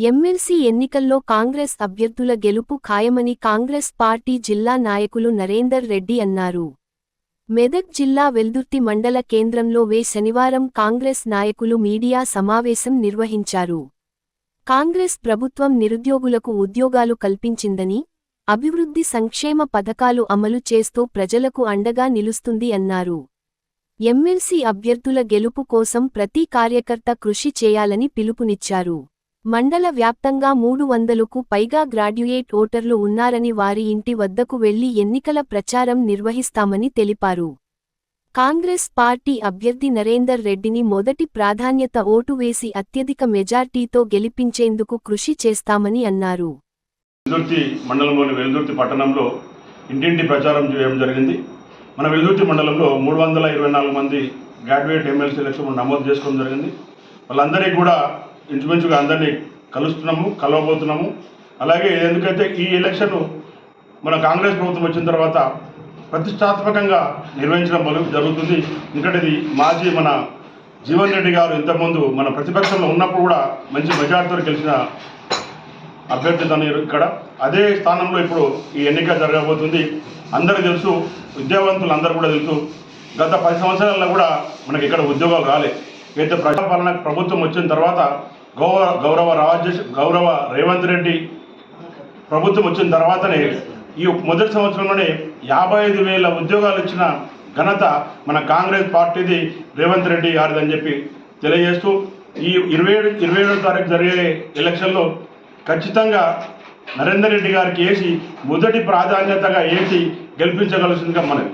MLC ఎన్నికల్లో కాంగ్రెస్ అభ్యర్థుల గెలుపు ఖాయమని కాంగ్రెస్ పార్టీ జిల్లా నాయకులు నరేందర్ రెడ్డి అన్నారు. మెదక్ జిల్లా వెల్దుర్తి మండల కేంద్రంలో శనివారం కాంగ్రెస్ నాయకులు మీడియా సమావేశం నిర్వహించారు. కాంగ్రెస్ ప్రభుత్వం నిరుద్యోగులకు ఉద్యోగాలు కల్పించిందని, అభివృద్ధి సంక్షేమ పథకాలు అమలు చేస్తూ ప్రజలకు అండగా నిలుస్తుంది అన్నారు. ఎమ్మెల్సీ అభ్యర్థుల గెలుపు కోసం ప్రతి కార్యకర్త కృషి చేయాలని పిలుపునిచ్చారు. మండల వ్యాప్తంగా 300కు పైగా గ్రాడ్యుయేట్ ఓటర్లు ఉన్నారని వారి ఇంటి వద్దకు వెళ్లి ఎన్నికల ప్రచారం నిర్వహిస్తామని తెలిపారు. కాంగ్రెస్ పార్టీ అభ్యర్థి నరేందర్ రెడ్డిని మొదటి ప్రాధాన్యత ఓటు వేసి అత్యధిక మెజార్టీతో గెలిపించేందుకు కృషి చేస్తామని అన్నారు. వెల్దుర్తి మండలంలోని వెల్దుర్తి పట్టణంలో ఇంటింటి ప్రచారం చేయడం జరిగింది. మన వెల్దుర్తి మండలంలో 324 మంది గ్రాడ్యుయేట్ ఎమ్మెల్సీ ఎలక్షన్ నమోదు చేసుకోవడం జరిగింది. వాళ్ళందరికీ కూడా ఇంచుమించుగా అందరినీ కలవబోతున్నాము. అలాగే ఎందుకైతే ఈ ఎలక్షన్ మన కాంగ్రెస్ ప్రభుత్వం వచ్చిన తర్వాత ప్రతిష్టాత్మకంగా నిర్వహించడం జరుగుతుంది. ఎందుకంటే మాజీ మన జీవన్ రెడ్డి గారు ఇంతకుముందు మన ప్రతిపక్షంలో ఉన్నప్పుడు కూడా మంచి మెజార్టీతో గెలిచిన అభ్యర్థి తను ఇక్కడ అదే స్థానంలో ఇప్పుడు ఈ ఎన్నిక జరగబోతుంది. అందరూ తెలుసు, విద్యావంతులు అందరూ కూడా తెలుసు, గత 10 సంవత్సరాల్లో కూడా మనకి ఇక్కడ ఉద్యోగాలు రాలే. అయితే ప్రజాపాలన ప్రభుత్వం వచ్చిన తర్వాత గౌరవ రేవంత్ రెడ్డి ప్రభుత్వం వచ్చిన తర్వాతనే ఈ మొదటి సంవత్సరంలోనే 55,000 ఉద్యోగాలు ఇచ్చిన ఘనత మన కాంగ్రెస్ పార్టీది, రేవంత్ రెడ్డి గారిదని చెప్పి తెలియజేస్తూ ఈ 27వ తారీఖు జరిగే ఎలక్షన్లో ఖచ్చితంగా నరేందర్ రెడ్డి గారికి వేసి మొదటి ప్రాధాన్యతగా వేసి గెలిపించగలసిందిగా మనది.